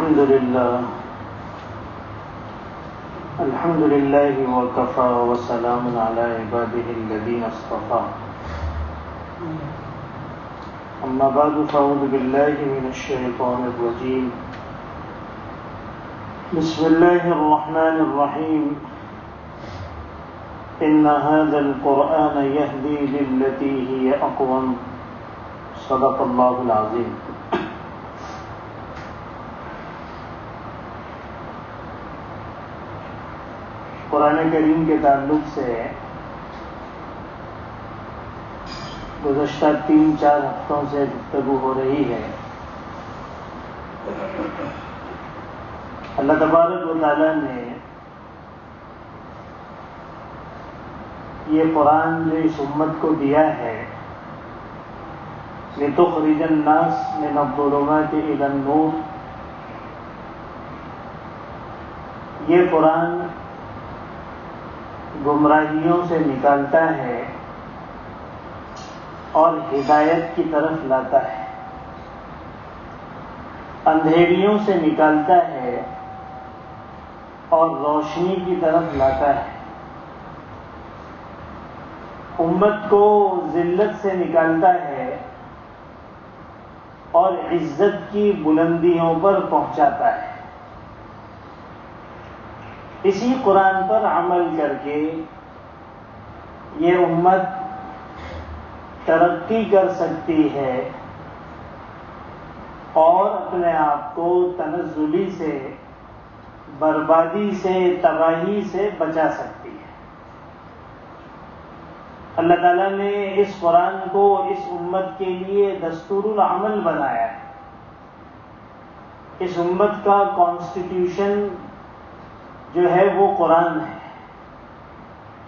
الحمد لله وكفى وسلام على عباده الذين اصطفى أما بعد فأعوذ بالله من الشيطان الرجيم بسم الله الرحمن الرحيم إن هذا القرآن يهدي للتي هي أقوم صدق الله العظيم. قرآن کریم کے تعلق سے گزشتہ 3-4 ہفتوں سے گفتگو ہو رہی ہے. اللہ تبارک و تعالیٰ نے یہ قرآن جو اس امت کو دیا ہے لِتُخْرِجَ النَّاسَ مِنَ الظُّلُمَاتِ إِلَى النُّورِ، یہ قرآن گمراہیوں سے نکالتا ہے اور ہدایت کی طرف لاتا ہے، اندھیریوں سے نکالتا ہے اور روشنی کی طرف لاتا ہے، امت کو ذلت سے نکالتا ہے اور عزت کی بلندیوں پر پہنچاتا ہے. اسی قرآن پر عمل کر کے یہ امت ترقی کر سکتی ہے اور اپنے آپ کو تنزلی سے، بربادی سے، تباہی سے بچا سکتی ہے. اللہ تعالیٰ نے اس قرآن کو اس امت کے لیے دستور العمل بنایا ہے. اس امت کا کانسٹیٹیوشن جو ہے وہ قرآن ہے.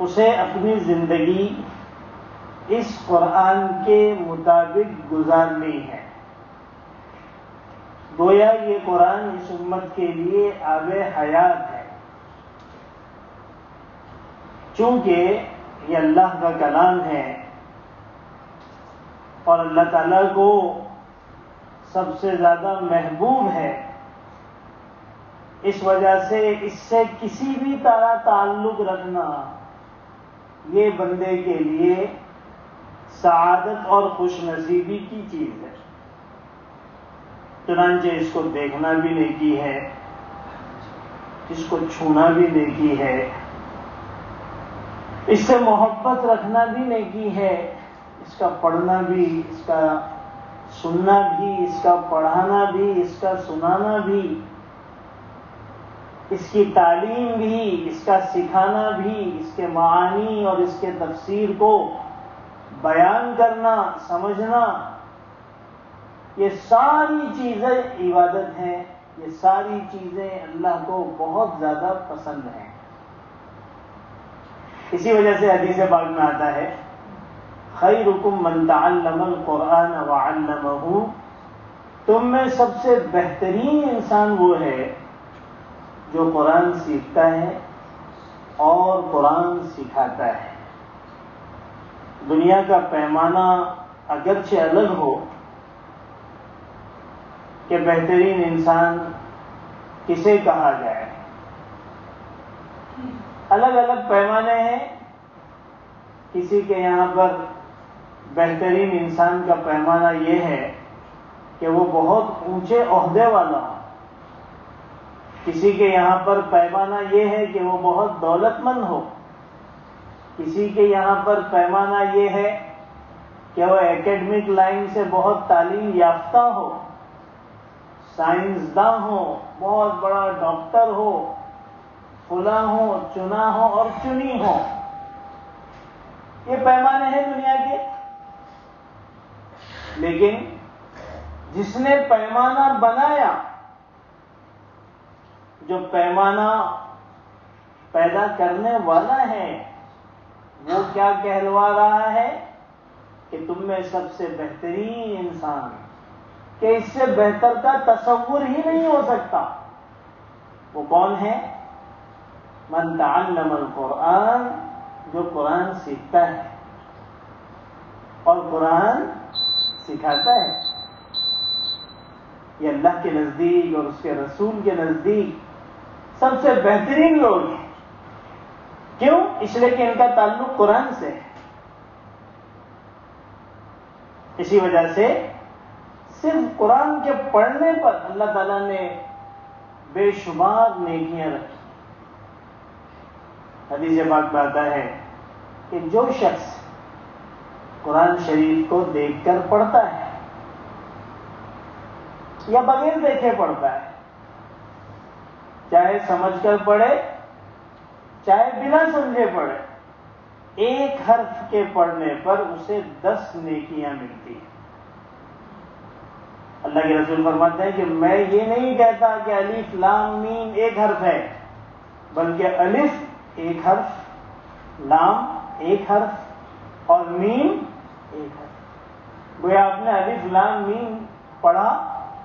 اسے اپنی زندگی اس قرآن کے مطابق گزارنی ہے. گویا یہ قرآن اس امت کے لیے آب حیات ہے. چونکہ یہ اللہ کا کلام ہے اور اللہ تعالیٰ کو سب سے زیادہ محبوب ہے، اس وجہ سے اس سے کسی بھی طرح تعلق رکھنا یہ بندے کے لیے سعادت اور خوش نصیبی کی چیز ہے. چنانچہ اس کو دیکھنا بھی نیکی ہے، اس کو چھونا بھی نیکی ہے، اس سے محبت رکھنا بھی نیکی ہے، اس کا پڑھنا بھی، اس کا سننا بھی، اس کا پڑھانا بھی، اس کا سنانا بھی، اس کی تعلیم بھی، اس کا سکھانا بھی، اس کے معانی اور اس کے تفسیر کو بیان کرنا، سمجھنا، یہ ساری چیزیں عبادت ہیں. یہ ساری چیزیں اللہ کو بہت زیادہ پسند ہیں. اسی وجہ سے حدیث پاک میں آتا ہے خیرکم من تعلم القرآن وعلمہ، تم میں سب سے بہترین انسان وہ ہے جو قرآن سیکھتا ہے اور قرآن سکھاتا ہے. دنیا کا پیمانہ اگرچہ الگ ہو کہ بہترین انسان کسے کہا جائے، الگ الگ پیمانے ہیں. کسی کے یہاں پر بہترین انسان کا پیمانہ یہ ہے کہ وہ بہت اونچے عہدے والا ہو. کسی کے یہاں پر پیمانہ یہ ہے کہ وہ بہت دولت مند ہو. کسی کے یہاں پر پیمانہ یہ ہے کہ وہ ایکیڈمک لائن سے بہت تعلیم یافتہ ہو، سائنسداں ہو، بہت بڑا ڈاکٹر ہو، فلاں ہو، چنا ہو اور چنی ہو. یہ پیمانے ہیں دنیا کے. لیکن جس نے پیمانہ بنایا، جو پیمانہ پیدا کرنے والا ہے، وہ کیا کہلوا رہا ہے کہ تم میں سب سے بہترین انسان، کہ اس سے بہتر کا تصور ہی نہیں ہو سکتا. وہ کون ہے؟ من تعلم القرآن، جو قرآن سیکھتا ہے اور قرآن سکھاتا ہے. یہ اللہ کے نزدیک اور اس کے رسول کے نزدیک سب سے بہترین لوگ ہیں. کیوں؟ اس لیے کہ ان کا تعلق قرآن سے ہے. اسی وجہ سے صرف قرآن کے پڑھنے پر اللہ تعالیٰ نے بے شمار نیکیاں رکھی. حدیث پاک میں آتا ہے کہ جو شخص قرآن شریف کو دیکھ کر پڑھتا ہے یا بغیر دیکھے پڑھتا ہے، چاہے سمجھ کر پڑھے چاہے بنا سمجھے پڑھے، ایک حرف کے پڑھنے پر اسے 10 نیکیاں ملتی ہیں. اللہ کے رسول فرماتے ہیں کہ میں یہ نہیں کہتا کہ الف لام میم ایک حرف ہے، بلکہ الف ایک حرف، لام ایک حرف اور میم ایک حرف. گویا آپ نے الف لام میم پڑھا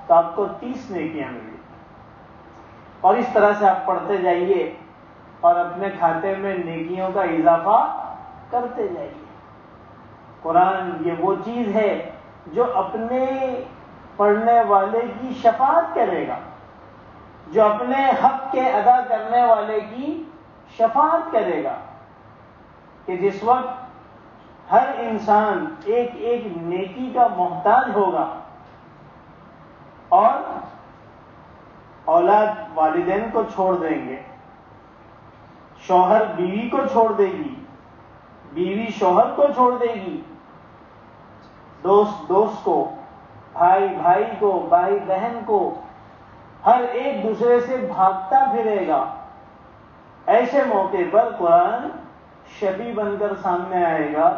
تو آپ کو 30 نیکیاں ملی. اور اس طرح سے آپ پڑھتے جائیے اور اپنے کھاتے میں نیکیوں کا اضافہ کرتے جائیے. قرآن یہ وہ چیز ہے جو اپنے پڑھنے والے کی شفاعت کرے گا، جو اپنے حق کے ادا کرنے والے کی شفاعت کرے گا. کہ جس وقت ہر انسان ایک ایک نیکی کا محتاج ہوگا اور اولاد والدین کو چھوڑ دیں گے، شوہر بیوی کو چھوڑ دے گی، بیوی شوہر کو چھوڑ دے گی، دوست دوست کو، بھائی بھائی کو، بھائی بہن کو، ہر ایک دوسرے سے بھاگتا پھرے گا. ایسے موقع پر قرآن شفیع بن کر سامنے آئے گا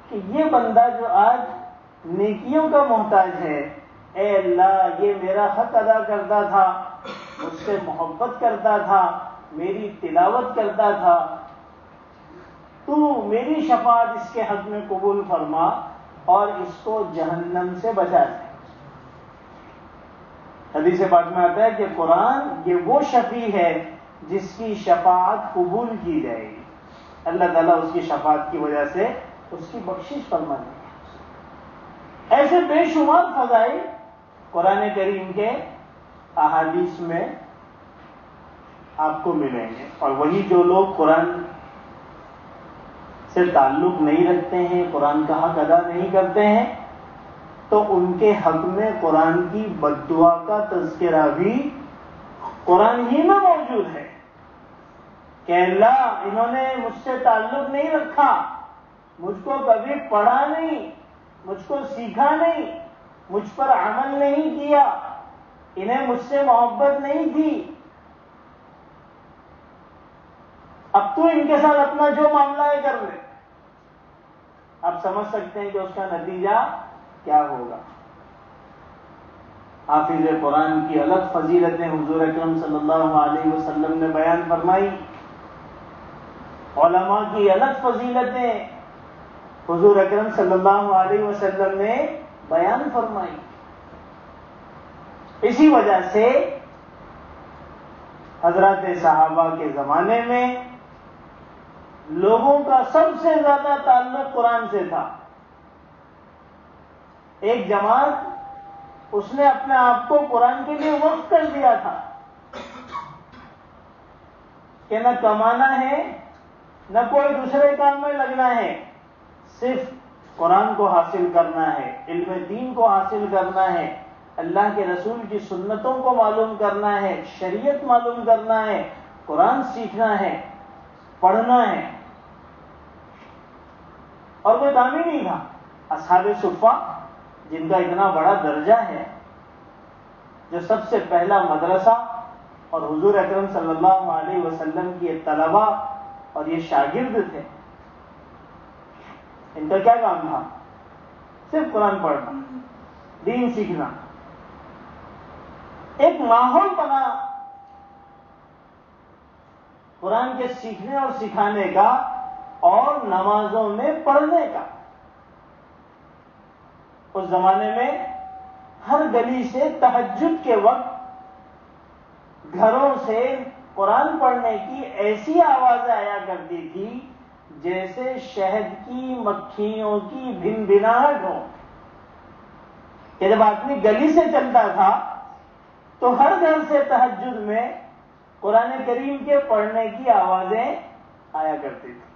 کہ یہ بندہ جو آج نیکیوں کا محتاج ہے، اے اللہ یہ میرا حق ادا کرتا تھا، مجھ سے محبت کرتا تھا، میری تلاوت کرتا تھا، تو میری شفاعت اس کے حق میں قبول فرما اور اس کو جہنم سے بچا دے. حدیث پاک میں آتا ہے کہ قرآن یہ وہ شفیع ہے جس کی شفاعت قبول کی جائے گی. اللہ تعالیٰ اس کی شفاعت کی وجہ سے اس کی بخشش فرما دے گا. ایسے بے شمار فضائل قرآن کریم کے احادیث میں آپ کو ملیں گے. اور وہی جو لوگ قرآن سے تعلق نہیں رکھتے ہیں، قرآن کا حق ادا نہیں کرتے ہیں، تو ان کے حق میں قرآن کی بد دعا کا تذکرہ بھی قرآن ہی میں موجود ہے کہ اللہ انہوں نے مجھ سے تعلق نہیں رکھا، مجھ کو کبھی پڑھا نہیں، مجھ کو سیکھا نہیں، مجھ پر عمل نہیں کیا، انہیں مجھ سے محبت نہیں تھی، اب تو ان کے ساتھ اپنا جو معاملہ ہے کر لے. آپ سمجھ سکتے ہیں کہ اس کا نتیجہ کیا ہوگا. حافظ قرآن کی الگ فضیلتیں حضور اکرم صلی اللہ علیہ وسلم نے بیان فرمائی، علماء کی الگ فضیلتیں حضور اکرم صلی اللہ علیہ وسلم نے بیان فرمائی. اسی وجہ سے حضرات صحابہ کے زمانے میں لوگوں کا سب سے زیادہ تعلق قرآن سے تھا. ایک جماعت اس نے اپنے آپ کو قرآن کے لیے وقف کر دیا تھا کہ نہ کمانا ہے نہ کوئی دوسرے کام میں لگنا ہے، صرف قرآن کو حاصل کرنا ہے، علم دین کو حاصل کرنا ہے، اللہ کے رسول کی سنتوں کو معلوم کرنا ہے، شریعت معلوم کرنا ہے، قرآن سیکھنا ہے، پڑھنا ہے، اور کوئی کام ہی نہیں تھا. اصحاب صفہ جن کا اتنا بڑا درجہ ہے، جو سب سے پہلا مدرسہ اور حضور اکرم صلی اللہ علیہ وسلم کی یہ طلبہ اور یہ شاگرد تھے، ان کا کیا کام تھا؟ صرف قرآن پڑھنا، دین سیکھنا. ایک ماحول بنا قرآن کے سیکھنے اور سکھانے کا اور نمازوں میں پڑھنے کا. اس زمانے میں ہر گلی سے تہجد کے وقت گھروں سے قرآن پڑھنے کی ایسی آوازیں آیا کرتی تھی جیسے شہد کی مکھیوں کی بھن بھناہٹ ہو. کہ جب آدمی گلی سے چلتا تھا تو ہر گھر سے تہجد میں قرآن کریم کے پڑھنے کی آوازیں آیا کرتی تھی.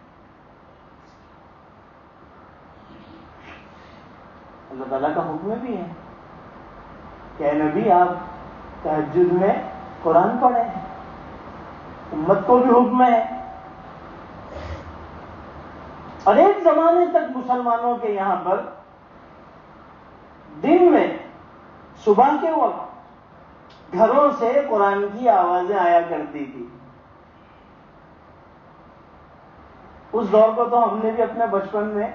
اللہ تعالیٰ کا حکم بھی ہے کہ اے نبی آپ تہجد میں قرآن پڑھیں. امت کو بھی حکم ہے. اور ایک زمانے تک مسلمانوں کے یہاں پر دن میں صبح کے وقت گھروں سے قرآن کی آوازیں آیا کرتی تھی. اس دور کو تو ہم نے بھی اپنے بچپن میں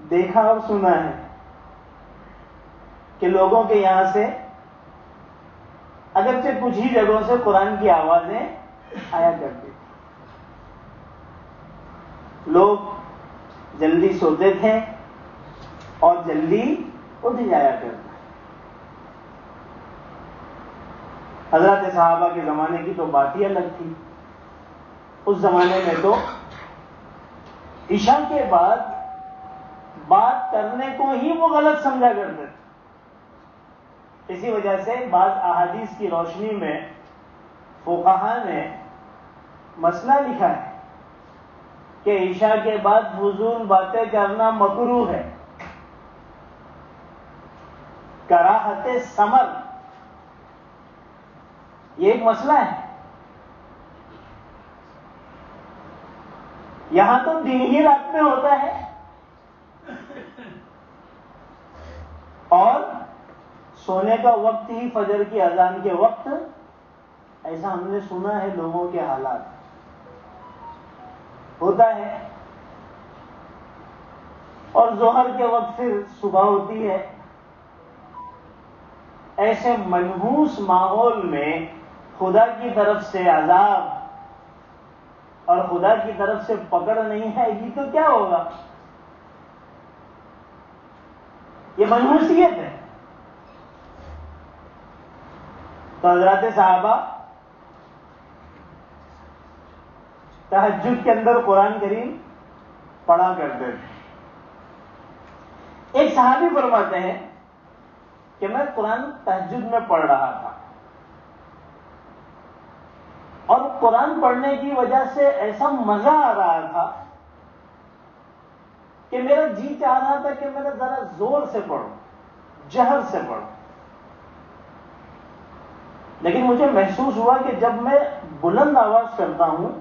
دیکھا اور سنا ہے کہ لوگوں کے یہاں سے اگرچہ کچھ ہی جگہوں سے قرآن کی آوازیں آیا کرتی تھی. لوگ جلدی سوتے تھے اور جلدی اٹھ جایا کرتے. حضرات صحابہ کے زمانے کی تو بات ہی الگ تھی. اس زمانے میں تو عشاء کے بعد بات کرنے کو ہی وہ غلط سمجھا کرتے تھے. اسی وجہ سے بعض احادیث کی روشنی میں فقہا نے مسئلہ لکھا ہے کہ عشاء کے بعد فضول باتیں کرنا مکروہ ہے. کراہت ثمر یہ ایک مسئلہ ہے. یہاں تو دن ہی رات میں ہوتا ہے اور سونے کا وقت ہی فجر کی اذان کے وقت. ایسا ہم نے سنا ہے لوگوں کے حالات ہوتا ہے. اور ظہر کے وقت پھر صبح ہوتی ہے. ایسے منحوس ماحول میں خدا کی طرف سے عذاب اور خدا کی طرف سے پکڑ نہیں آئے گی تو کیا ہوگا؟ یہ منحوسیت ہے. تو حضرات صحابہ تہجد کے اندر قرآن کریم پڑھا کرتے تھے. ایک صحابی فرماتے ہیں کہ میں قرآن تہجد میں پڑھ رہا تھا اور قرآن پڑھنے کی وجہ سے ایسا مزہ آ رہا تھا کہ میرا جی چاہ رہا تھا کہ میں ذرا زور سے پڑھوں, جہر سے پڑھوں. لیکن مجھے محسوس ہوا کہ جب میں بلند آواز کرتا ہوں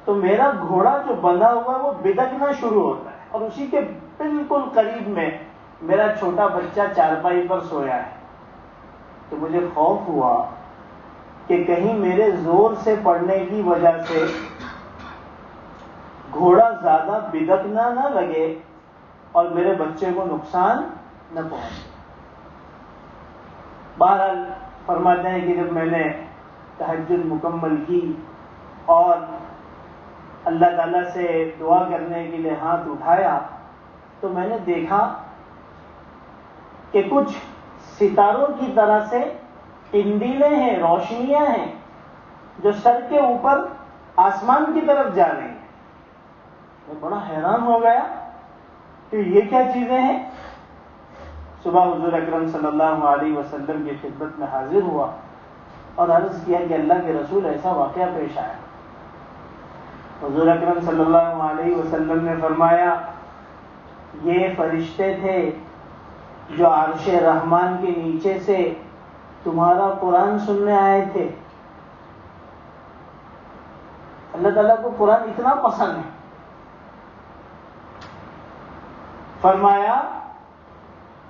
تو میرا گھوڑا جو بندھا ہوا ہے وہ بدکنا شروع ہوتا ہے اور اسی کے بالکل قریب میں میرا چھوٹا بچہ چارپائی پر سویا ہے. تو مجھے خوف ہوا کہ کہیں میرے زور سے پڑھنے کی وجہ سے گھوڑا زیادہ بدکنا نہ لگے اور میرے بچے کو نقصان نہ پہنچے. بہرحال فرماتے ہیں کہ جب میں نے تہجد مکمل کی اور اللہ تعالیٰ سے دعا کرنے کے لیے ہاتھ اٹھایا تو میں نے دیکھا کہ کچھ ستاروں کی طرح سے قندیلیں ہیں, روشنیاں ہیں جو سر کے اوپر آسمان کی طرف جا رہی ہیں. میں بڑا حیران ہو گیا کہ یہ کیا چیزیں ہیں. صبح حضور اکرم صلی اللہ علیہ وسلم کی خدمت میں حاضر ہوا اور عرض کیا کہ اللہ کے رسول ایسا واقعہ پیش آیا. حضور اکرم صلی اللہ علیہ وسلم نے فرمایا یہ فرشتے تھے جو عرش رحمان کے نیچے سے تمہارا قرآن سننے آئے تھے. اللہ تعالیٰ کو قرآن اتنا پسند ہے. فرمایا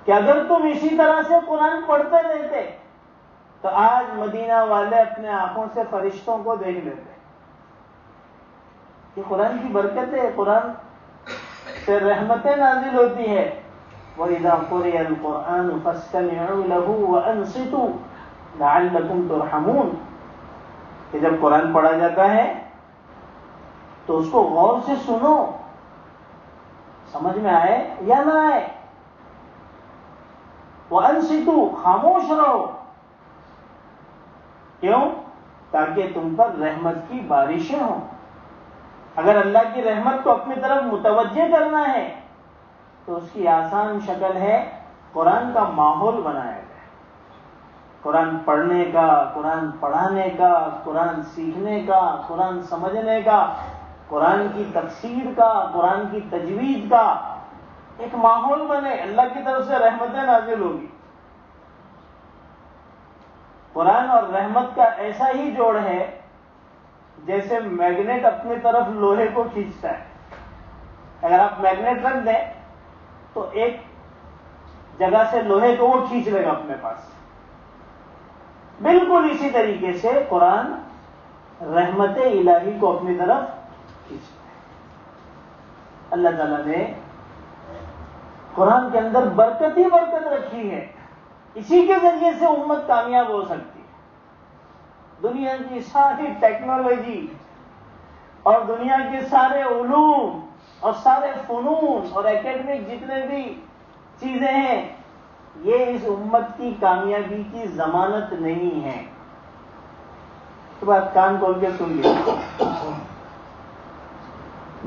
کہ اگر تم اسی طرح سے قرآن پڑھتے رہتے تو آج مدینہ والے اپنے آنکھوں سے فرشتوں کو دیکھ لیتے. یہ قرآن کی برکت ہے, قرآن سے رحمتیں نازل ہوتی ہے. وَإِذَا قُرِئَ الْقُرْآنُ فَاسْتَمِعُوا لَهُ وَأَنصِتُوا لَعَلَّكُمْ تُرْحَمُونَ کہ جب قرآن پڑھا جاتا ہے تو اس کو غور سے سنو, سمجھ میں آئے یا نہ آئے. وَأَنصِتُوا خاموش رہو. کیوں؟ تاکہ تم پر رحمت کی بارشیں ہوں. اگر اللہ کی رحمت کو اپنی طرف متوجہ کرنا ہے تو اس کی آسان شکل ہے قرآن کا ماحول بنایا جائے, قرآن پڑھنے کا، قرآن پڑھانے کا، قرآن سیکھنے کا، قرآن سمجھنے کا، قرآن کی تفسیر کا، قرآن کی تجوید کا ایک ماحول بنے، اللہ کی طرف سے رحمتیں نازل ہوگی۔ قرآن اور رحمت کا ایسا ہی جوڑ ہے جیسے میگنیٹ اپنی طرف لوہے کو کھینچتا ہے۔ اگر آپ میگنیٹ رکھ دیں تو ایک جگہ سے لوہے کو وہ کھینچ لے گا اپنے پاس، بالکل اسی طریقے سے قرآن رحمت الہی کو اپنی طرف کھینچتا ہے۔ اللہ تعالیٰ نے قرآن کے اندر برکت ہی برکت رکھی ہے، اسی کے ذریعے سے امت کامیاب ہو سکتی ہے۔ دنیا کی ساری ٹیکنالوجی اور دنیا کے سارے علوم اور سارے فنون اور اکیڈمک جتنے بھی چیزیں ہیں، یہ اس امت کی کامیابی کی ضمانت نہیں ہے۔ تو بات کان کھول کے سن لیجیے۔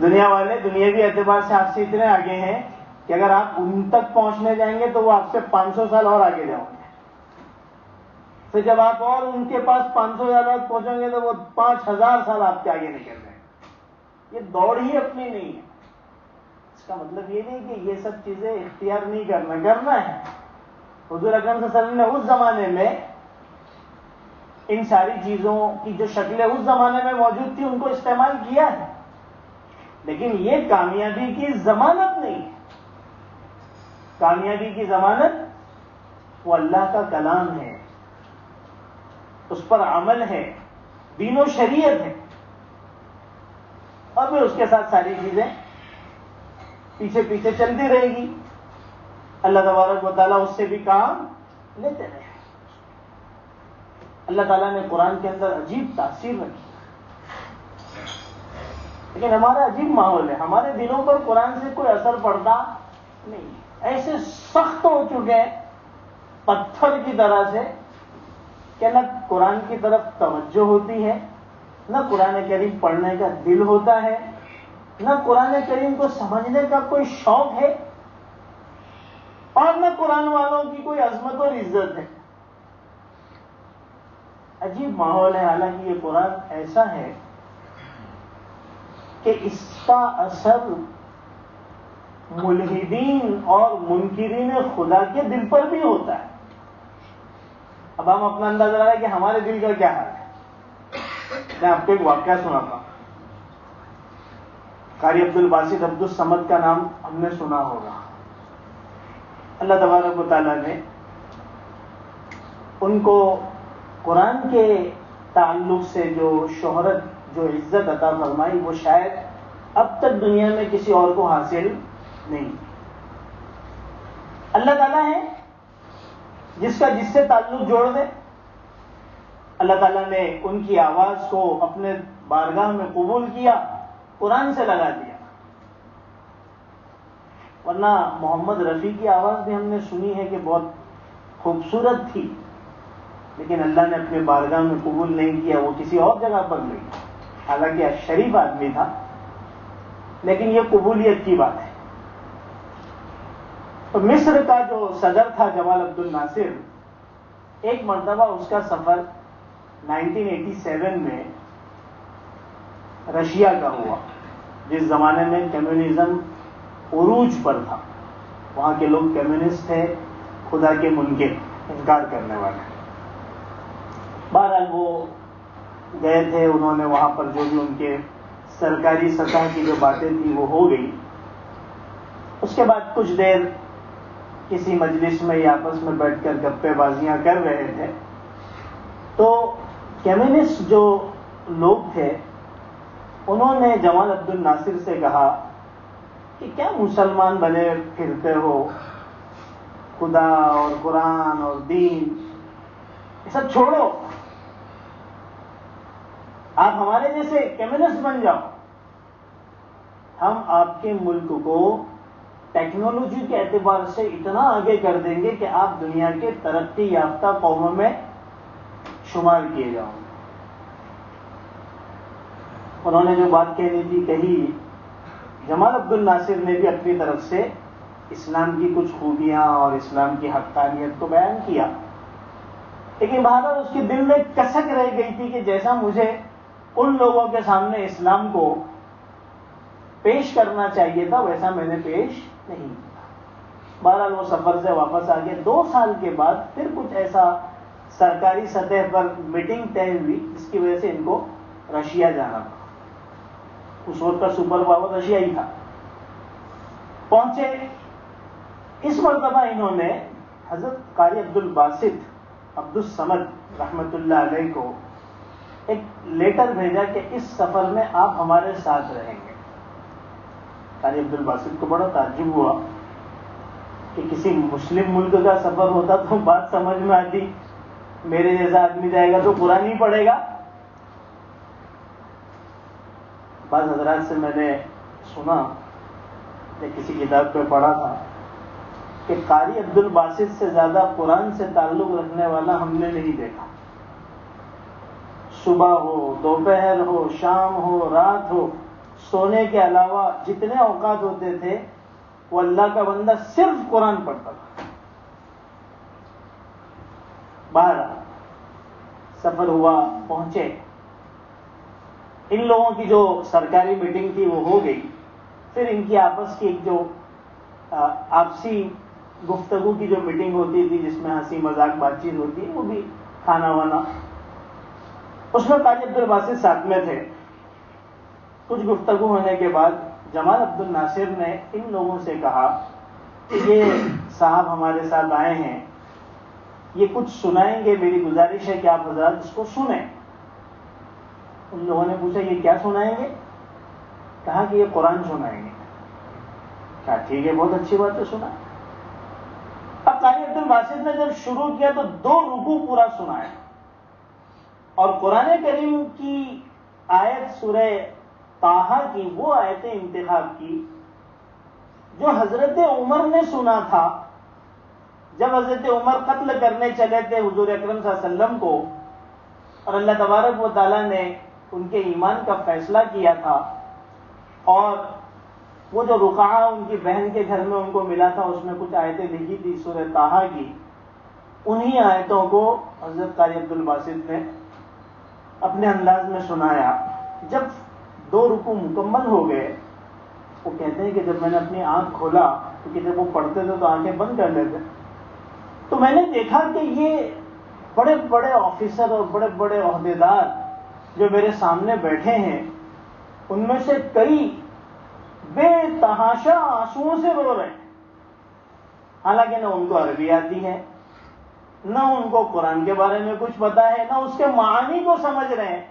دنیا والے دنیاوی اعتبار سے آپ سے اتنے آگے ہیں کہ اگر آپ ان تک پہنچنے جائیں گے تو وہ آپ سے 500 سال اور آگے جاؤ گے۔ پھر جب آپ اور ان کے پاس 500 سال بعد پہنچیں گے تو وہ 5000 سال آپ کے آگے نکل جائیں گے۔ یہ دوڑ ہی اپنی نہیں ہے۔ اس کا مطلب یہ نہیں کہ یہ سب چیزیں اختیار نہیں کرنا ہے۔ حضور اکرم صلی اللہ علیہ وسلم نے اس زمانے میں ان ساری چیزوں کی جو شکلیں اس زمانے میں موجود تھی ان کو استعمال کیا ہے، لیکن یہ کامیابی کی ضمانت نہیں ہے۔ کامیابی کی ضمانت وہ اللہ کا کلام ہے، اس پر عمل ہے، دین و شریعت ہے، اور پھر اس کے ساتھ ساری چیزیں پیچھے پیچھے چلتی رہے گی۔ اللہ تبارک و تعالیٰ اس سے بھی کام لیتے رہے۔ اللہ تعالیٰ نے قرآن کے اندر عجیب تاثیر رکھی، لیکن ہمارا عجیب ماحول ہے، ہمارے دلوں پر قرآن سے کوئی اثر پڑتا نہیں، ایسے سخت ہو چکے ہیں پتھر کی طرح سے کہ نہ قرآن کی طرف توجہ ہوتی ہے، نہ قرآن کریم پڑھنے کا دل ہوتا ہے، نہ قرآن کریم کو سمجھنے کا کوئی شوق ہے، اور نہ قرآن والوں کی کوئی عظمت اور عزت ہے۔ عجیب ماحول ہے۔ حالانکہ یہ قرآن ایسا ہے کہ اس کا اثر ملحدین اور منکرین خدا کے دل پر بھی ہوتا ہے۔ اب ہم اپنا اندازہ لگائیں کہ ہمارے دل کا کیا حال ہے۔ میں آپ کو ایک واقعہ سناتا ہوں۔ قاری عبد الباسط عبد الصمد کا نام ہم نے سنا ہوگا۔ اللہ تبارک و تعالیٰ نے ان کو قرآن کے تعلق سے جو شہرت، جو عزت عطا فرمائی، وہ شاید اب تک دنیا میں کسی اور کو حاصل نہیں۔ اللہ تعالیٰ ہے جس کا جس سے تعلق جوڑ دے۔ اللہ تعالیٰ نے ان کی آواز کو اپنے بارگاہ میں قبول کیا، قرآن سے لگا دیا۔ ورنہ محمد رفیع کی آواز بھی ہم نے سنی ہے کہ بہت خوبصورت تھی، لیکن اللہ نے اپنے بارگاہ میں قبول نہیں کیا، وہ کسی اور جگہ پر گئی، حالانکہ شریف آدمی تھا، لیکن یہ قبولیت کی بات ہے۔ تو مصر کا جو صدر تھا جمال عبد الناصر، ایک مرتبہ اس کا سفر 1987 میں رشیا کا ہوا، جس زمانے میں کمیونزم عروج پر تھا۔ وہاں کے لوگ کمیونسٹ تھے، خدا کے منکر، انکار کرنے والے۔ بہرحال وہ گئے تھے، انہوں نے وہاں پر جو بھی ان کے سرکاری سطح کی جو باتیں تھیں وہ ہو گئی۔ اس کے بعد کچھ دیر کسی مجلس میں یا آپس میں بیٹھ کر گپے بازیاں کر رہے تھے، تو کمیونسٹ جو لوگ تھے انہوں نے جمال عبد الناصر سے کہا کہ کیا مسلمان بنے پھرتے ہو، خدا اور قرآن اور دین یہ سب چھوڑو، آپ ہمارے جیسے کمیونسٹ بن جاؤ، ہم آپ کے ملک کو ٹیکنالوجی کے اعتبار سے اتنا آگے کر دیں گے کہ آپ دنیا کے ترقی یافتہ قوموں میں شمار کیے جاؤ گے۔ انہوں نے جو بات کہنی تھی کہی۔ جمال عبد الناصر نے بھی اپنی طرف سے اسلام کی کچھ خوبیاں اور اسلام کی حقانیت کو بیان کیا۔ لیکن بہرحال اس کے دل میں کسک رہ گئی تھی کہ جیسا مجھے ان لوگوں کے سامنے اسلام کو پیش کرنا چاہیے تھا ویسا میں نے پیش نہیں کیا. بہرحال وہ سفر سے واپس آ گئے. 2 سال کے بعد پھر کچھ ایسا سرکاری سطح پر میٹنگ طے ہوئی جس کی وجہ سے ان کو رشیا جانا تھا. اس وقت کا سپر پاور رشیا ہی تھا. پہنچے. اس مرتبہ انہوں نے حضرت قاری عبدالباسط عبدالصمد رحمت اللہ علیہ کو ایک لیٹر بھیجا کہ اس سفر میں آپ ہمارے ساتھ رہیں گے. قاری عبدالباسط کو بڑا تعجب ہوا کہ کسی مسلم ملک کا سفر ہوتا تو بات سمجھ میں آتی. میرے جیسا آدمی جائے گا تو قرآن ہی پڑھے گا. بعض حضرات سے میں نے سنا کہ کسی کتاب پہ پڑھا تھا کہ قاری عبدالباسط سے زیادہ قرآن سے تعلق رکھنے والا ہم نے نہیں دیکھا. صبح ہو، دوپہر ہو، شام ہو، رات ہو، سونے کے علاوہ جتنے اوقات ہوتے تھے وہ اللہ کا بندہ صرف قرآن پڑھتا تھا. باہر سفر ہوا، پہنچے. ان لوگوں کی جو سرکاری میٹنگ تھی وہ ہو گئی. پھر ان کی آپس کی ایک جو آپسی گفتگو کی جو میٹنگ ہوتی تھی جس میں ہنسی مذاق بات چیت ہوتی ہے وہ بھی کھانا وانا. اس میں قاری عبدالباسط ساتھ میں تھے. کچھ گفتگو ہونے کے بعد جمال عبد الناصر نے ان لوگوں سے کہا کہ یہ صاحب ہمارے ساتھ آئے ہیں، یہ کچھ سنائیں گے، میری گزارش ہے کہ آپ حضرات اس کو سنیں. ان لوگوں نے پوچھا یہ کیا سنائیں گے؟ کہا کہ یہ قرآن سنائیں گے. کہا ٹھیک ہے، بہت اچھی بات ہے، سنا. اب قاری عبدالباسط نے جب شروع کیا تو 2 رکوع پورا سنایا اور قرآن کریم کی آیت سورہ طٰہٰ کی وہ آیتیں انتخاب کی جو حضرت عمر نے سنا تھا جب حضرت عمر قتل کرنے چلے تھے حضور اکرم صلی اللہ علیہ وسلم کو، اور اللہ تبارک و تعالیٰ نے ان کے ایمان کا فیصلہ کیا تھا. اور وہ جو رقعہ ان کی بہن کے گھر میں ان کو ملا تھا اس میں کچھ آیتیں لکھی تھی سورہ طٰہٰ کی. انہی آیتوں کو حضرت قاری عبدالباسط نے اپنے انداز میں سنایا. جب 2 رکوع مکمل ہو گئے، وہ کہتے ہیں کہ جب میں نے اپنی آنکھ کھولا، کیونکہ جب وہ پڑھتے تھے تو آنکھیں بند کر لیتے، تو میں نے دیکھا کہ یہ بڑے بڑے آفیسر اور بڑے بڑے عہدیدار جو میرے سامنے بیٹھے ہیں ان میں سے کئی بے تحاشا آنسوؤں سے رو رہے ہیں. حالانکہ نہ ان کو عربی آتی ہے، نہ ان کو قرآن کے بارے میں کچھ پتا ہے، نہ اس کے معانی کو سمجھ رہے ہیں،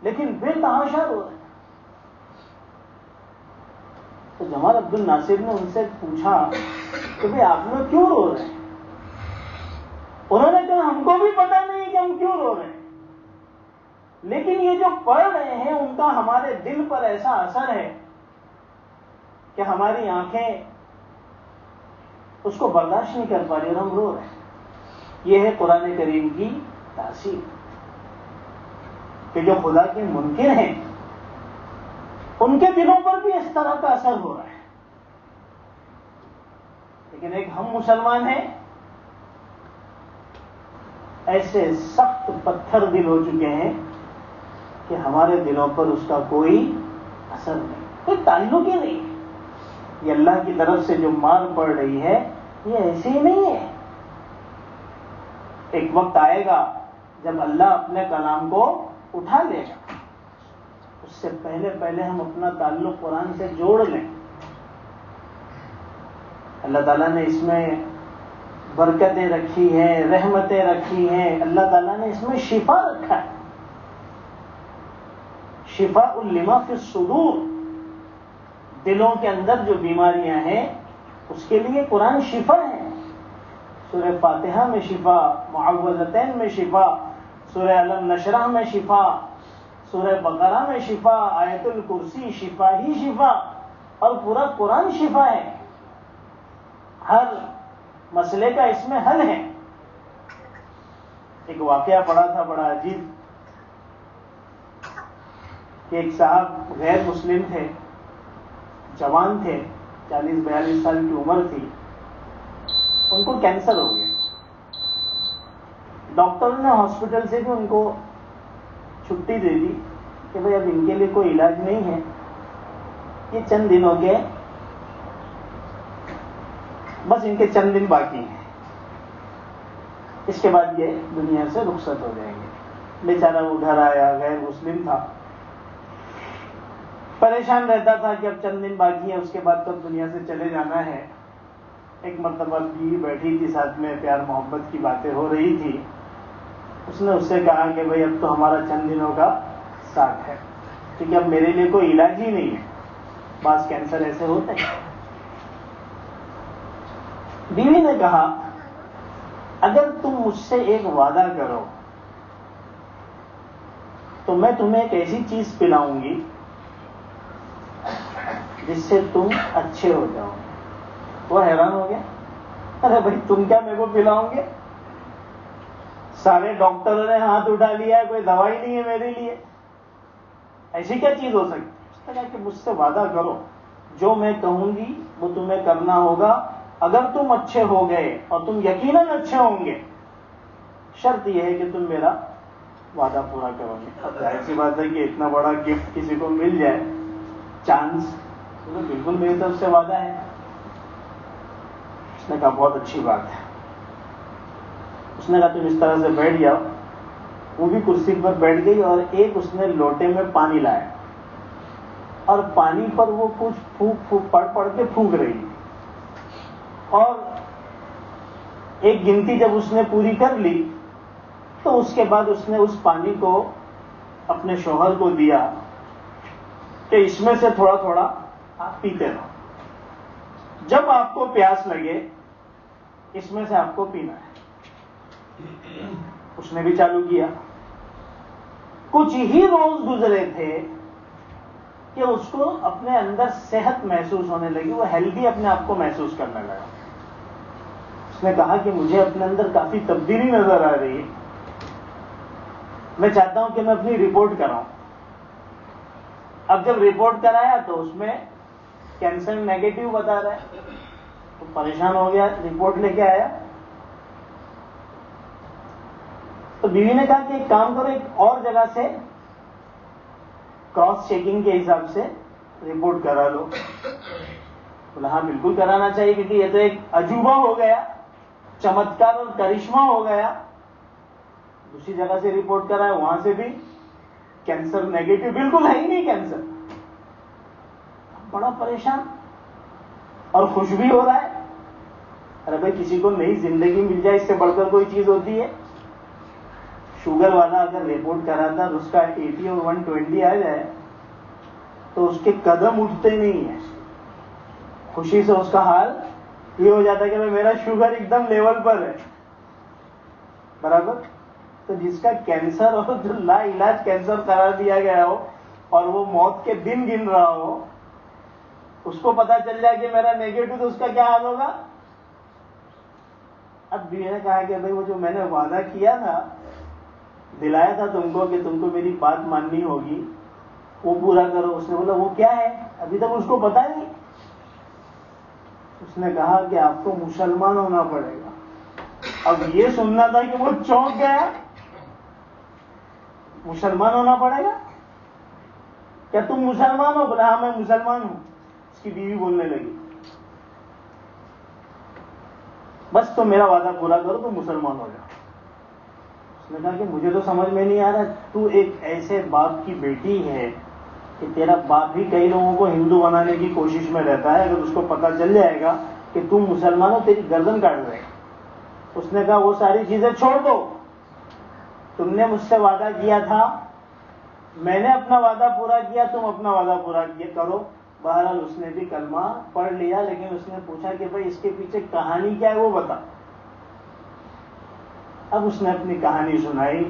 لیکن بے تحاشا رو رہے ہیں. تو جمال عبد الناصر نے ان سے پوچھا کہ بھئی آپ لوگ کیوں رو رہے ہیں؟ انہوں نے کہا ہم کو بھی پتا نہیں کہ ہم کیوں رو رہے ہیں، لیکن یہ جو پڑھ رہے ہیں ان کا ہمارے دل پر ایسا اثر ہے کہ ہماری آنکھیں اس کو برداشت نہیں کر پا رہی اور ہم رو رہے ہیں. یہ ہے قرآن کریم کی تاثیر کہ جو خدا کے منکر ہیں ان کے دلوں پر بھی اس طرح کا اثر ہو رہا ہے. لیکن ایک ہم مسلمان ہیں ایسے سخت پتھر دل ہو چکے ہیں کہ ہمارے دلوں پر اس کا کوئی اثر نہیں، کوئی تعلق ہی نہیں. یہ اللہ کی طرف سے جو مار پڑ رہی ہے یہ ایسے ہی نہیں ہے. ایک وقت آئے گا جب اللہ اپنے کلام کو اٹھا لے گا. اس سے پہلے ہم اپنا تعلق قرآن سے جوڑ لیں. اللہ تعالیٰ نے اس میں برکتیں رکھی ہیں، رحمتیں رکھی ہیں. اللہ تعالیٰ نے اس میں شفا رکھا ہے. شفاء لما فی الصدور، دلوں کے اندر جو بیماریاں ہیں اس کے لیے قرآن شفا ہے. سورہ فاتحہ میں شفا، معوذتین میں شفا، سورہ علم نشرح میں شفا، سورہ بقرہ میں شفا، آیت الکرسی شفا ہی شفا، اور پورا قرآن شفا ہے. ہر مسئلے کا اس میں حل ہے. ایک واقعہ پڑھا تھا بڑا عجیب کہ ایک صاحب غیر مسلم تھے، جوان تھے، 40-42 سال کی عمر تھی. ان کو کینسر ہو گیا. ڈاکٹر نے ہاسپٹل سے بھی ان کو چھٹی دے دی کہ بھائی اب ان کے لیے کوئی علاج نہیں ہے، یہ چند دنوں کے، بس ان کے چند دن باقی ہیں، اس کے بعد یہ دنیا سے رخصت ہو جائیں گے۔ بیچارہ وہ گھر آیا، غیر مسلم تھا، پریشان رہتا تھا کہ اب چند دن باقی ہیں، اس کے بعد تو دنیا سے چلے جانا ہے۔ ایک مرتبہ بیوی بیٹھی تھی ساتھ میں، پیار محبت کی باتیں ہو رہی تھی، اس نے اس سے کہا کہ بھائی اب تو ہمارا چند دنوں کا ساتھ ہے، کیونکہ اب میرے لیے کوئی علاج ہی نہیں ہے، بعض کینسر ایسے ہوتے ہیں۔ بیوی نے کہا اگر تم مجھ سے ایک وعدہ کرو تو میں تمہیں ایک ایسی چیز پلاؤں گی جس سے تم اچھے ہو جاؤ۔ وہ حیران ہو گیا، ارے بھائی تم کیا میرے کو پلاؤں گے؟ سارے ڈاکٹروں نے ہاتھ اٹھا لیا ہے، کوئی دوائی نہیں ہے میرے لیے، ایسی کیا چیز ہو سکتی؟ اس نے کہا کہ مجھ سے وعدہ کرو، جو میں کہوں گی وہ تمہیں کرنا ہوگا، اگر تم اچھے ہو گئے اور تم یقیناً اچھے ہوں گے، شرط یہ ہے کہ تم میرا وعدہ پورا کرو گے۔ اب ظاہر سی بات ہے کہ اتنا بڑا گفٹ کسی کو مل جائے، چانس، تو بالکل میری طرف سے وعدہ ہے۔ اس نے کہا بہت اچھی بات ہے۔ اس نے کہا تم اس طرح سے بیٹھ جاؤ۔ وہ بھی کرسی پر بیٹھ گئی اور ایک اس نے لوٹے میں پانی لایا اور پانی پر وہ کچھ پھونک پڑھ کے پھونک رہی تھی، اور ایک گنتی جب اس نے پوری کر لی تو اس کے بعد اس نے اس پانی کو اپنے شوہر کو دیا کہ اس میں سے تھوڑا تھوڑا آپ پیتے رہو، جب آپ کو پیاس لگے اس میں سے آپ کو پینا ہے۔ اس نے بھی چالو کیا۔ کچھ ہی روز گزرے تھے کہ اس کو اپنے اندر صحت محسوس ہونے لگی، وہ ہیلدی اپنے آپ کو محسوس کرنے لگا۔ اس نے کہا کہ مجھے اپنے اندر کافی تبدیلی نظر آ رہی ہے، میں چاہتا ہوں کہ میں اپنی رپورٹ کراؤں۔ اب جب رپورٹ کرایا تو اس میں کینسر نیگیٹو بتا رہا ہے، تو پریشان ہو گیا، رپورٹ لے کے آیا۔ تو بیوی نے کہا کہ ایک کام کرو، ایک اور جگہ سے کراس چیکنگ کے حساب سے رپورٹ کرا لو۔ بولا ہاں بالکل کرانا چاہیے، کیونکہ یہ تو ایک عجوبہ ہو گیا، چمتکار اور کرشمہ ہو گیا۔ دوسری جگہ سے رپورٹ کرایا، وہاں سے بھی کینسر نیگیٹو، بالکل ہے ہی نہیں کینسر۔ بڑا پریشان اور خوش بھی ہو رہا ہے، ارے بھائی کسی کو نئی زندگی مل جائے اس سے بڑھ کر کوئی چیز ہوتی ہے؟ شوگر والا اگر رپورٹ کراتا اور اس کا 80 اور 120 آ جائے تو اس کے قدم اٹھتے نہیں ہیں، خوشی سے اس کا حال یہ ہو جاتا ہے کہ میرا شوگر ایک دم لیول پر ہے، برابر۔ تو جس کا کینسر ہو، جو لا علاج کینسر قرار دیا گیا ہو اور وہ موت کے دن گن رہا ہو، اس کو پتا چل جائے کہ میرا نیگیٹو، تو اس کا کیا حال ہوگا؟ اب بیوی نے کہا کہ بھائی وہ جو میں نے وعدہ کیا تھا، دلایا تھا تم کو کہ تم کو میری بات ماننی ہوگی، وہ پورا کرو۔ اس نے بولا وہ کیا ہے؟ ابھی تک اس کو پتا نہیں۔ اس نے کہا کہ آپ کو مسلمان ہونا پڑے گا۔ اب یہ سننا تھا کہ وہ چونک گیا، مسلمان ہونا پڑے گا؟ کیا تم مسلمان ہو؟ بولا ہاں میں مسلمان ہوں۔ اس کی بیوی بولنے لگی بس تم میرا وعدہ پورا کرو تو مسلمان ہو جاؤ۔ اس نے کہا کہ مجھے تو سمجھ میں نہیں آ رہا، تو ایک ایسے باپ کی بیٹی ہے کہ تیرا باپ بھی کئی لوگوں کو ہندو بنانے کی کوشش میں رہتا ہے، اگر اس کو پتا چل جائے گا کہ تم مسلمان ہو تیری گردن کاٹ دے گا۔ اس نے کہا وہ ساری چیزیں چھوڑ دو، تم نے مجھ سے وعدہ کیا تھا، میں نے اپنا وعدہ پورا کیا، تم اپنا وعدہ پورا کرو۔ بہرحال اس نے بھی کلمہ پڑھ لیا، لیکن اس نے پوچھا کہ بھائی اس کے پیچھے کہانی کیا ہے وہ بتا۔ اب اس نے اپنی کہانی سنائی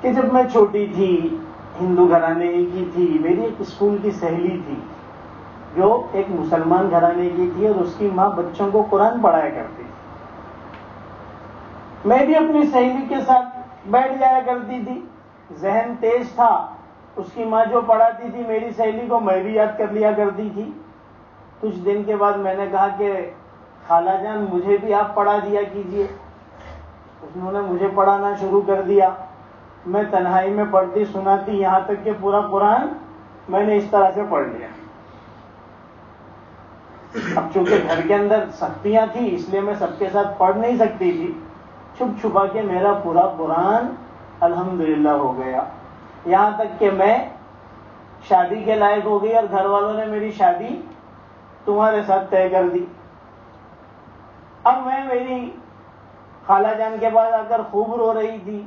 کہ جب میں چھوٹی تھی، ہندو گھرانے کی تھی، میری ایک اسکول کی سہیلی تھی جو ایک مسلمان گھرانے کی تھی، اور اس کی ماں بچوں کو قرآن پڑھایا کرتی تھی۔ میں بھی اپنی سہیلی کے ساتھ بیٹھ جایا کرتی تھی، ذہن تیز تھا، اس کی ماں جو پڑھاتی تھی میری سہیلی کو میں بھی یاد کر لیا کرتی تھی۔ کچھ دن کے بعد میں نے کہا کہ خالہ جان مجھے بھی آپ پڑھا دیا کیجئے۔ انہوں نے مجھے پڑھانا شروع کر دیا، میں تنہائی میں پڑھتی سناتی، یہاں تک کہ پورا قرآن میں نے اس طرح سے پڑھ لیا۔ اب چونکہ گھر کے اندر سختیاں تھیں اس لیے میں سب کے ساتھ پڑھ نہیں سکتی تھی، چھپ چھپا کے میرا پورا قرآن الحمدللہ ہو گیا، یہاں تک کہ میں شادی کے لائق ہو گئی اور گھر والوں نے میری شادی تمہارے ساتھ طے کر دی۔ اب میں میری خالہ جان کے پاس آ کر خوب رو رہی تھی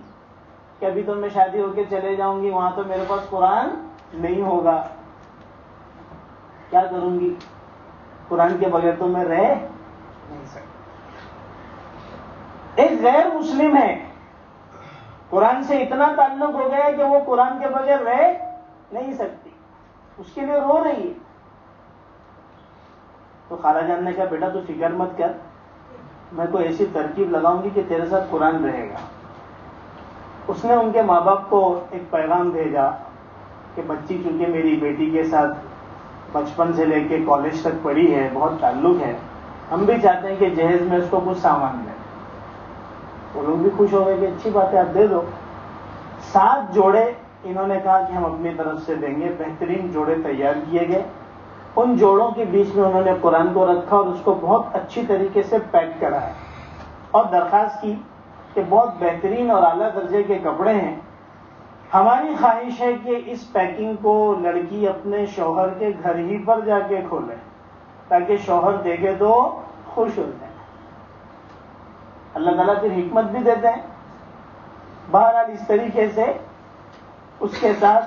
کہ ابھی تو میں شادی ہو کے چلے جاؤں گی، وہاں تو میرے پاس قرآن نہیں ہوگا، کیا کروں گی؟ قرآن کے بغیر تو میں رہ نہیں سکتی۔ ایک غیر مسلم ہے، قرآن سے اتنا تعلق ہو گیا کہ وہ قرآن کے بغیر رہ نہیں سکتی، اس کے لیے رو رہی ہے۔ تو خالہ جان نے کہا بیٹا تو فکر مت کر، میں کوئی ایسی ترکیب لگاؤں گی کہ تیرے ساتھ قرآن رہے گا۔ اس نے ان کے ماں باپ کو ایک پیغام بھیجا کہ بچی چونکہ میری بیٹی کے ساتھ بچپن سے لے کے کالج تک پڑھی ہے، بہت تعلق ہے، ہم بھی چاہتے ہیں کہ جہیز میں اس کو کچھ سامان دیں۔ وہ لوگ بھی خوش ہو گئے کہ اچھی بات ہے آپ دے دو۔ 7 جوڑے انہوں نے کہا کہ ہم اپنی طرف سے دیں گے، بہترین جوڑے تیار کیے گئے، ان جوڑوں کے بیچ میں انہوں نے قرآن کو رکھا اور اس کو بہت اچھی طریقے سے پیک کرایا اور درخواست کی کہ بہت بہترین اور اعلیٰ درجے کے کپڑے ہیں، ہماری خواہش ہے کہ اس پیکنگ کو لڑکی اپنے شوہر کے گھر ہی پر جا کے کھولے تاکہ شوہر دیکھے تو خوش ہو جائے۔ اللہ تعالیٰ پھر حکمت بھی دیتے ہیں۔ بہرحال اس طریقے سے اس کے ساتھ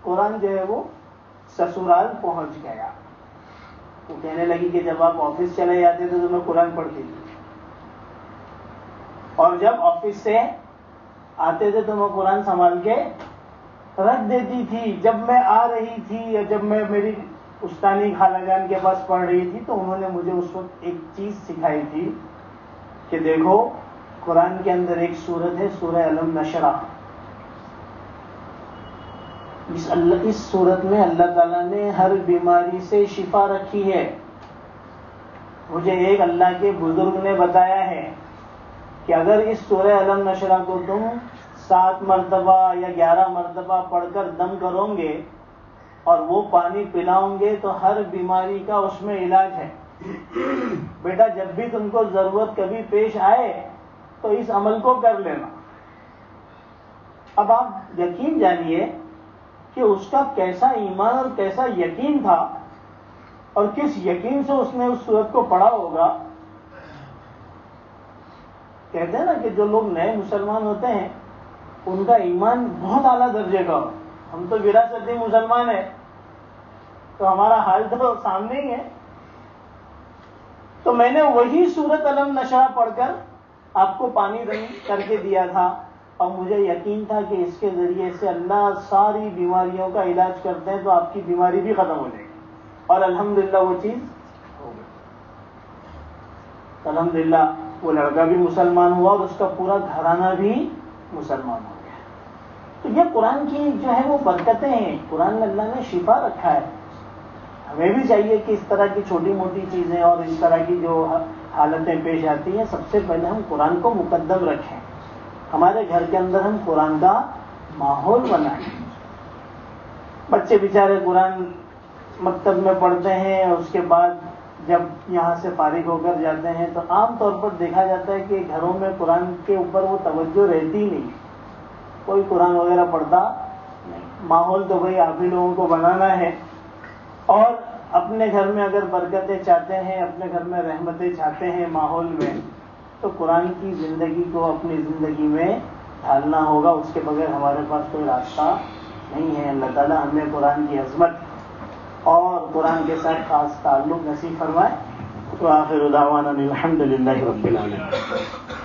قرآن جو ہے وہ سسرال پہنچ گیا۔ وہ کہنے لگی کہ جب آپ آفس چلے جاتے تھے تو میں قرآن پڑھتی تھی، اور جب آفس سے آتے تھے تو میں قرآن سنبھال کے رکھ دیتی تھی۔ جب میں آ رہی تھی یا جب میں میری استانی خالہ جان کے پاس پڑھ رہی تھی تو انہوں نے مجھے اس وقت ایک چیز سکھائی تھی کہ دیکھو قرآن کے اندر ایک سورت ہے سورہ الم نشرح، اس سورت میں اللہ تعالیٰ نے ہر بیماری سے شفا رکھی ہے۔ مجھے ایک اللہ کے بزرگ نے بتایا ہے کہ اگر اس سورہ الم نشرح کو تم 7 مرتبہ یا 11 مرتبہ پڑھ کر دم کرو گے اور وہ پانی پلاؤں گے تو ہر بیماری کا اس میں علاج ہے۔ بیٹا جب بھی تم کو ضرورت کبھی پیش آئے تو اس عمل کو کر لینا۔ اب آپ یقین جانیے کہ اس کا کیسا ایمان اور کیسا یقین تھا اور کس یقین سے اس نے اس سورت کو پڑھا ہوگا۔ کہتے ہیں نا کہ جو لوگ نئے مسلمان ہوتے ہیں ان کا ایمان بہت اعلیٰ درجے کا ہو۔ ہم تو وراثتی مسلمان ہیں تو ہمارا حال تو سامنے ہی ہے۔ تو میں نے وہی سورت الم نشرح پڑھ کر آپ کو پانی دم کر کے دیا تھا اور مجھے یقین تھا کہ اس کے ذریعے سے اللہ ساری بیماریوں کا علاج کرتے ہیں تو آپ کی بیماری بھی ختم ہو جائے گی، اور الحمدللہ وہ چیز ہو گئی۔ الحمدللہ وہ لڑکا بھی مسلمان ہوا اور اس کا پورا گھرانہ بھی مسلمان ہو گیا۔ تو یہ قرآن کی جو ہے وہ برکتیں ہیں، قرآن میں اللہ نے شفا رکھا ہے۔ ہمیں بھی چاہیے کہ اس طرح کی چھوٹی موٹی چیزیں اور اس طرح کی جو حالتیں پیش آتی ہیں سب سے پہلے ہم قرآن کو مقدم رکھیں، ہمارے گھر کے اندر ہم قرآن کا ماحول بنائیں۔ بچے بیچارے قرآن مکتب میں پڑھتے ہیں اور اس کے بعد جب یہاں سے فارغ ہو کر جاتے ہیں تو عام طور پر دیکھا جاتا ہے کہ گھروں میں قرآن کے اوپر وہ توجہ رہتی نہیں، کوئی قرآن وغیرہ پڑھتا نہیں۔ ماحول تو بھائی آپ ہی لوگوں کو بنانا ہے، اور اپنے گھر میں اگر برکتیں چاہتے ہیں، اپنے گھر میں رحمتیں چاہتے ہیں ماحول میں، تو قرآن کی زندگی کو اپنی زندگی میں ڈھالنا ہوگا، اس کے بغیر ہمارے پاس کوئی راستہ نہیں ہے۔ اللہ تعالیٰ ہمیں قرآن کی عظمت اور قرآن کے ساتھ خاص تعلق نصیب فرمائے۔ وآخر دعوانا الحمد للہ رب العالمین۔